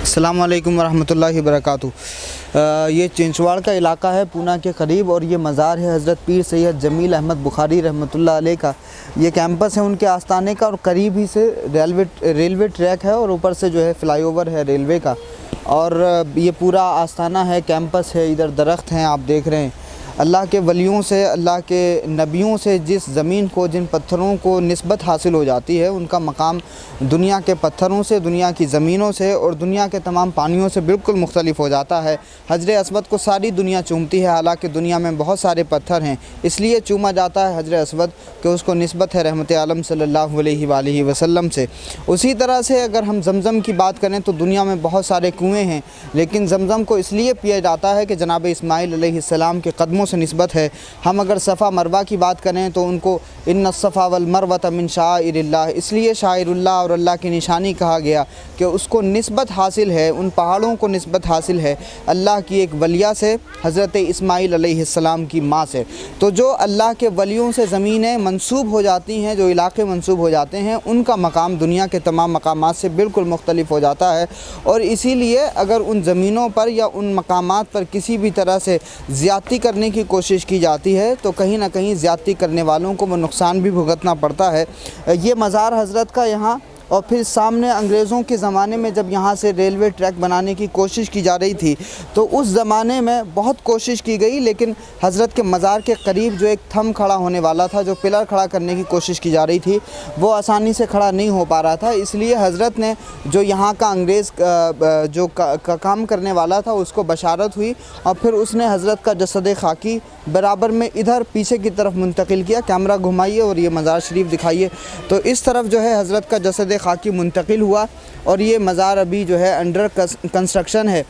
अस्सलाम वालेकुम वरहमतुल्लाहि वबरकातुहू। ये चिंचवाड़ का इलाका है पूना के करीब, और ये मज़ार है हज़रत पीर सैयद जमील अहमद बुखारी रहमतुल्लाह अलैह का। ये कैंपस है उनके आस्थाने का, और करीब ही से रेलवे ट्रैक है, और ऊपर से जो है फ़्लाईओवर है रेलवे का। और ये पूरा आस्थाना है, कैंपस है, इधर दरख्त हैं आप देख रहे हैं। अल्लाह के वलियों से, अल्लाह के नबियों से जिस ज़मीन को, जिन पत्थरों को निस्बत हासिल हो जाती है, उनका मकाम दुनिया के पत्थरों से, दुनिया की ज़मीनों से और दुनिया के तमाम पानियों से बिल्कुल मुख्तलिफ हो जाता है। हजर अस्वद को सारी दुनिया चूमती है, हालांकि दुनिया में बहुत सारे पत्थर हैं, इसलिए चूमा जाता है हजर अस्वद कि उसको निस्बत है रहमत आलम सल्लल्लाहु अलैहि वसल्लम से। उसी तरह से अगर हम ज़मज़म की बात करें तो दुनिया में बहुत सारे कुएँ हैं, लेकिन ज़मज़म को इसलिए पिया जाता है कि जनाब इस्माइल अलैहिस्सलाम के कदमों से निस्बत है। हम अगर सफ़ा मरवा की बात करें तो उनको इन्ना सफ़ा वल मरवत मिन शाइरिल्लाह, इसलिए शाइरुल्लाह और अल्लाह की निशानी कहा गया कि उसको निस्बत हासिल है, उन पहाड़ों को निस्बत हासिल है अल्लाह की एक वलिया से, हज़रत इस्माइल अलैहिस्सलाम की माँ से। तो जो अल्लाह के वलियों से ज़मीनें मंसूब हो जाती हैं, जो इलाके मंसूब हो जाते हैं, उनका मकाम दुनिया के तमाम मकामात से बिल्कुल मुख्तलिफ हो जाता है। और इसीलिए अगर उन ज़मीनों पर या उन मकामात पर किसी भी तरह से ज़्यादती करने की कोशिश की जाती है तो कहीं ना कहीं ज़्यादती करने वालों को वो नुकसान भी भुगतना पड़ता है। ये मज़ार हज़रत का यहाँ, और फिर सामने अंग्रेज़ों के ज़माने में जब यहाँ से रेलवे ट्रैक बनाने की कोशिश की जा रही थी तो उस ज़माने में बहुत कोशिश की गई, लेकिन हज़रत के मज़ार के करीब जो एक थंब खड़ा होने वाला था, जो पिलर खड़ा करने की कोशिश की जा रही थी, वो आसानी से खड़ा नहीं हो पा रहा था। इसलिए हज़रत ने, जो यहाँ का अंग्रेज़ जो काम करने वाला था, उसको बशारत हुई, और फिर उसने हज़रत का जसद खाकी बराबर में इधर पीछे की तरफ मुंतकिल किया। कैमरा घुमाइए और ये मज़ार शरीफ दिखाइए। तो इस तरफ जो है हज़रत का जसद खाकी मुंतकिल हुआ, और ये मज़ार अभी जो है अंडर कंस्ट्रक्शन है।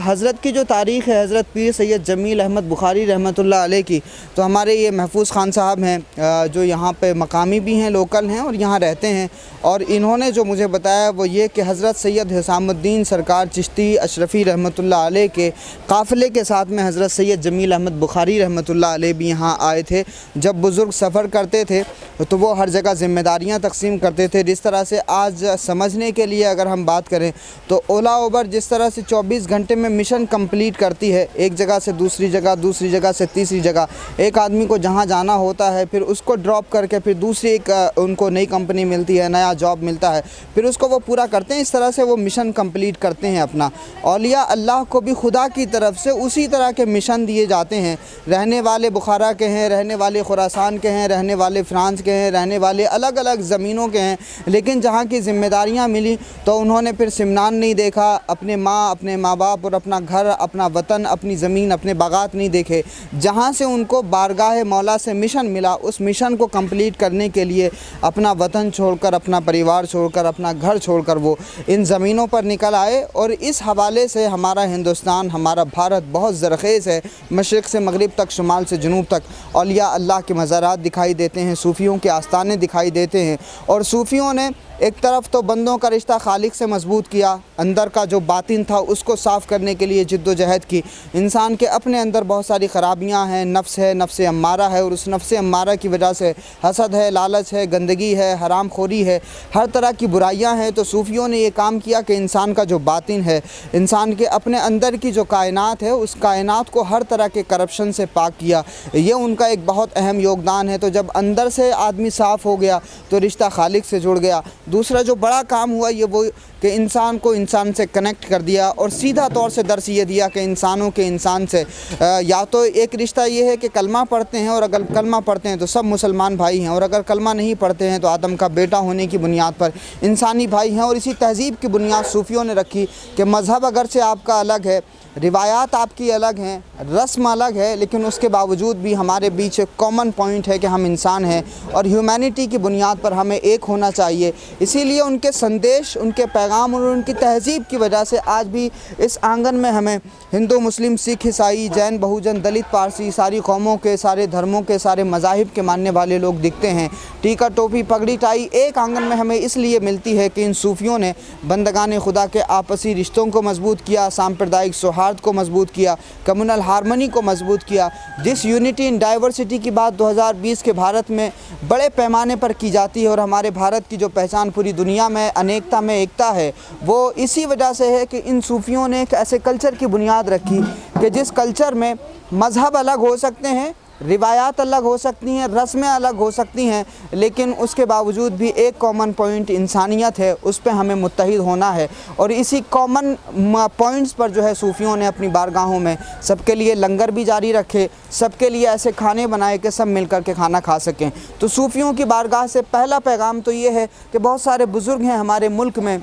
हज़रत की जो तारीख़ है हज़रत पीर सैयद जमील अहमद बुखारी रहमतुल्लाह अलैह की, तो हमारे ये महफूज़ ख़ान साहब हैं जो यहाँ पे मकामी भी हैं, लोकल हैं और यहाँ रहते हैं। और इन्होंने जो मुझे बताया वो ये कि हज़रत सैयद हिसामुद्दीन सरकार चिश्ती अशरफ़ी रहमतुल्लाह अलैह के काफ़िले के साथ में हज़रत सैयद जमील अहमद बुखारी रहमतुल्लाह अलैह भी यहाँ आए थे। जब बुज़ुर्ग सफ़र करते थे तो वो हर जगह ज़िम्मेदारियाँ तक़सीम करते थे। जिस तरह से आज समझने के लिए अगर हम बात करें तो ओला उबर जिस तरह से 24 घंटे में मिशन कंप्लीट करती है, एक जगह से दूसरी जगह, दूसरी जगह से तीसरी जगह, एक आदमी को जहाँ जाना होता है फिर उसको ड्रॉप करके फिर दूसरी एक उनको नई कंपनी मिलती है, नया जॉब मिलता है, फिर उसको वो पूरा करते हैं। इस तरह से वो मिशन कंप्लीट करते हैं अपना। औलिया अल्लाह को भी खुदा की तरफ से उसी तरह के मिशन दिए जाते हैं। रहने वाले बुखारा के हैं, रहने वाले खुरासान के हैं, रहने वाले फ्रांस के हैं, रहने वाले अलग अलग ज़मीनों के हैं, लेकिन जहाँ की ज़िम्मेदारियाँ मिली तो उन्होंने फिर सिमनान नहीं देखा, अपने माँ, अपने माँ बाप और अपना घर, अपना वतन, अपनी ज़मीन, अपने बागात नहीं देखे। जहाँ से उनको बारगाह मौला से मिशन मिला, उस मिशन को कंप्लीट करने के लिए अपना वतन छोड़कर, अपना परिवार छोड़कर, अपना घर छोड़कर वो इन ज़मीनों पर निकल आए। और इस हवाले से हमारा हिंदुस्तान, हमारा भारत बहुत ज़रख़ेज़ है। मशरिक़ से मग़रिब तक, शुमाल से जनूब तक औलिया अल्लाह के मज़ारात दिखाई देते हैं, सूफ़ियों के आस्थाने दिखाई देते हैं। और सूफ़ियों ने एक तरफ तो बंदों का रिश्ता खालिक से मजबूत किया, अंदर का जो बातिन था उसको साफ़ करने के लिए जिद्दोजहद की। इंसान के अपने अंदर बहुत सारी ख़राबियाँ हैं, नफ्स है, नफ्स अम्मारा है, और उस नफ्स अम्मारा की वजह से हसद है, लालच है, गंदगी है, हराम खोरी है, हर तरह की बुराइयाँ हैं। तो सूफ़ियों ने ये काम किया कि इंसान का जो बातिन है, इंसान के अपने अंदर की जो कायनात है, उस कायनात को हर तरह के करप्शन से पाक किया। ये उनका एक बहुत अहम योगदान है। तो जब अंदर से आदमी साफ़ हो गया तो रिश्ता खालिक से जुड़ गया। दूसरा जो बड़ा काम हुआ ये वो कि इंसान को इंसान से कनेक्ट कर दिया, और सीधा तौर से दर्स ये दिया कि इंसानों के इंसान से या तो एक रिश्ता ये है कि कलमा पढ़ते हैं, और अगर कलमा पढ़ते हैं तो सब मुसलमान भाई हैं, और अगर कलमा नहीं पढ़ते हैं तो आदम का बेटा होने की बुनियाद पर इंसानी भाई हैं। और इसी तहज़ीब की बुनियाद सूफ़ियों ने रखी कि मज़हब अगर से आपका अलग है, रिवायात आपकी अलग हैं, रस्म अलग है, लेकिन उसके बावजूद भी हमारे बीच एक कॉमन पॉइंट है कि हम इंसान हैं, और ह्यूमैनिटी की बुनियाद पर हमें एक होना चाहिए। इसीलिए उनके संदेश, उनके पैगाम और उनकी तहज़ीब की वजह से आज भी इस आंगन में हमें हिंदू, मुस्लिम, सिख, ईसाई, जैन, बहुजन, दलित, पारसी, सारी कौमों के, सारे धर्मों के, सारे मज़ाहिब के मानने वाले लोग दिखते हैं। टीका, टोपी, पगड़ी, टाई एक आंगन में हमें इसलिए मिलती है कि इन सूफ़ियों ने बंदगान खुदा के आपसी रिश्तों को मजबूत किया, सांप्रदायिक सौहार्द को मजबूत किया, कम्युनल हारमोनी को मजबूत किया। जिस यूनिटी इन डाइवर्सिटी की बात 2020 के भारत में बड़े पैमाने पर की जाती है, और हमारे भारत की जो पहचान पूरी दुनिया में अनेकता में एकता है, ہے وہ اسی وجہ سے ہے کہ ان صوفیوں نے ایک ایسے کلچر کی بنیاد رکھی کہ جس کلچر میں مذہب الگ ہو سکتے ہیں، روایات الگ ہو سکتی ہیں، رسمیں الگ ہو سکتی ہیں، لیکن اس کے باوجود بھی ایک کامن پوائنٹ انسانیت ہے، اس پہ ہمیں متحد ہونا ہے۔ اور اسی کامن پوائنٹس پر جو ہے صوفیوں نے اپنی بارگاہوں میں سب کے لیے لنگر بھی جاری رکھے، سب کے لیے ایسے کھانے بنائے کہ سب مل کر کے کھانا کھا سکیں۔ تو صوفیوں کی بارگاہ سے پہلا پیغام تو یہ ہے کہ بہت سارے بزرگ ہیں ہمارے ملک میں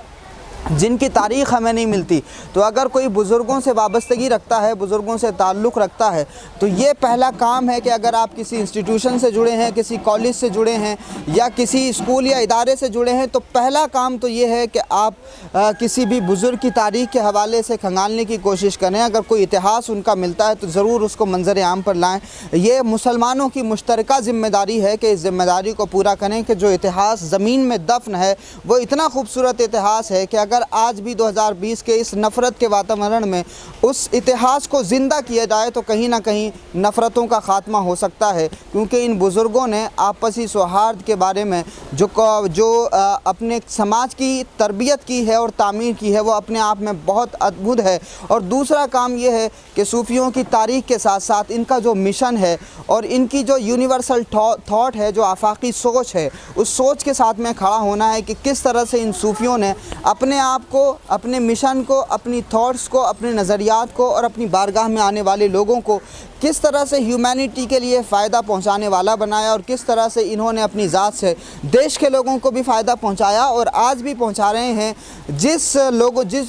جن کی تاریخ ہمیں نہیں ملتی، تو اگر کوئی بزرگوں سے وابستگی رکھتا ہے، بزرگوں سے تعلق رکھتا ہے، تو یہ پہلا کام ہے کہ اگر آپ کسی انسٹیٹیوشن سے جڑے ہیں، کسی کالج سے جڑے ہیں یا کسی اسکول یا ادارے سے جڑے ہیں، تو پہلا کام تو یہ ہے کہ آپ کسی بھی بزرگ کی تاریخ کے حوالے سے کھنگالنے کی کوشش کریں۔ اگر کوئی اتہاس ان کا ملتا ہے تو ضرور اس کو منظر عام پر لائیں۔ یہ مسلمانوں کی مشترکہ ذمہ داری ہے کہ اس ذمہ داری کو پورا کریں کہ جو اتہاس زمین میں دفن ہے وہ اتنا خوبصورت اتہاس ہے کہ اگر آج بھی 2020 کے اس نفرت کے واتاورن میں اس اتہاس کو زندہ کیا جائے تو کہیں نہ کہیں نفرتوں کا خاتمہ ہو سکتا ہے، کیونکہ ان بزرگوں نے آپسی سوہارد کے بارے میں جو اپنے سماج کی تربیت کی ہے اور تعمیر کی ہے وہ اپنے آپ میں بہت ادبھت ہے۔ اور دوسرا کام یہ ہے کہ صوفیوں کی تاریخ کے ساتھ ساتھ ان کا جو مشن ہے اور ان کی جو یونیورسل تھاٹ ہے، جو آفاقی سوچ ہے، اس سوچ کے ساتھ میں کھڑا ہونا ہے کہ کس طرح سے ان صوفیوں نے اپنے آپ کو، اپنے مشن کو، اپنی تھاٹس کو، اپنے نظریات کو اور اپنی بارگاہ میں آنے والے لوگوں کو کس طرح سے ہیومینٹی کے لیے فائدہ پہنچانے والا بنایا، اور کس طرح سے انہوں نے اپنی ذات سے دیش کے لوگوں کو بھی فائدہ پہنچایا اور آج بھی پہنچا رہے ہیں۔ جس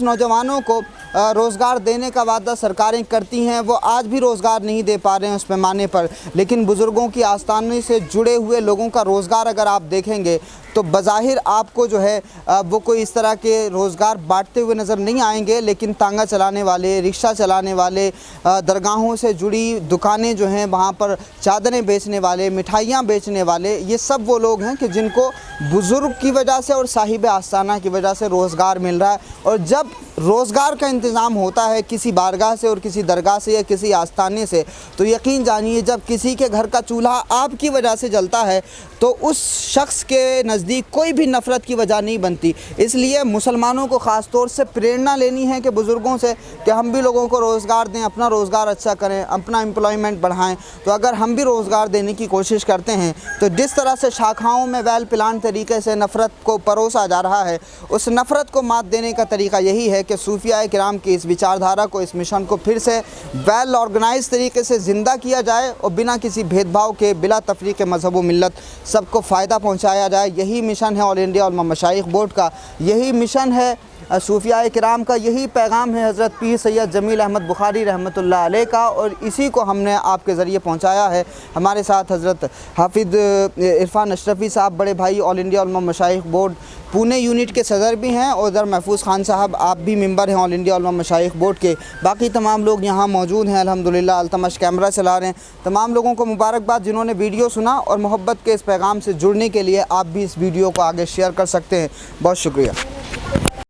نوجوانوں کو روزگار دینے کا وعدہ سرکاریں کرتی ہیں وہ آج بھی روزگار نہیں دے پا رہے ہیں اس پیمانے پر، لیکن بزرگوں کی آستانے سے جڑے ہوئے لوگوں کا روزگار اگر آپ دیکھیں گے تو بظاہر آپ کو جو ہے وہ کوئی اس طرح کے روزگار بانٹتے ہوئے نظر نہیں آئیں گے، لیکن تانگا چلانے والے، رکشہ چلانے والے، درگاہوں سے جڑی دکانیں جو ہیں وہاں پر چادریں بیچنے والے، مٹھائیاں بیچنے والے، یہ سب وہ لوگ ہیں کہ جن کو بزرگ کی وجہ سے اور صاحب آستانہ کی وجہ سے روزگار مل رہا ہے۔ اور جب روزگار کا انتظام ہوتا ہے کسی بارگاہ سے اور کسی درگاہ سے یا کسی آستانے سے، تو یقین جانیے جب کسی کے گھر کا چولہا آپ کی وجہ سے جلتا ہے تو اس شخص کے نزدیک کوئی بھی نفرت کی وجہ نہیں بنتی۔ اس لیے مسلمانوں کو خاص طور سے پریرنا لینی ہے کہ بزرگوں سے کہ ہم بھی لوگوں کو روزگار دیں، اپنا روزگار اچھا کریں، اپنا امپلائمنٹ بڑھائیں۔ تو اگر ہم بھی روزگار دینے کی کوشش کرتے ہیں تو جس طرح سے شاخاؤں میں ویل پلان طریقے سے نفرت کو پروسا جا رہا ہے، اس نفرت کو مات دینے کا طریقہ یہی ہے کہ صوفیاء کرام کی اس وچاردھارا کو، اس مشن کو پھر سے ویل آرگنائز طریقے سے زندہ کیا جائے اور بنا کسی بھید بھاؤ کے، بلا تفریق مذہب و ملت سب کو فائدہ پہنچایا جائے۔ یہی مشن ہے آل انڈیا علماء مشائخ بورڈ کا، یہی مشن ہے صوفیاء کرام کا، یہی پیغام ہے حضرت پیر سید جمیل احمد بخاری رحمۃ اللہ علیہ کا، اور اسی کو ہم نے آپ کے ذریعے پہنچایا ہے۔ ہمارے ساتھ حضرت حافظ عرفان اشرفی صاحب، بڑے بھائی آل انڈیا علماء مشائخ بورڈ پونے یونٹ کے صدر بھی ہیں، اور ادھر محفوظ خان صاحب آپ بھی ممبر ہیں آل انڈیا علماء مشائخ بورڈ کے۔ باقی تمام لوگ یہاں موجود ہیں الحمدللہ، التمش کیمرہ چلا رہے ہیں۔ تمام لوگوں کو مبارکباد جنہوں نے ویڈیو سنا اور محبت کے اس پیغام سے جڑنے کے لیے آپ بھی اس ویڈیو کو آگے شیئر کر سکتے ہیں۔ بہت شکریہ۔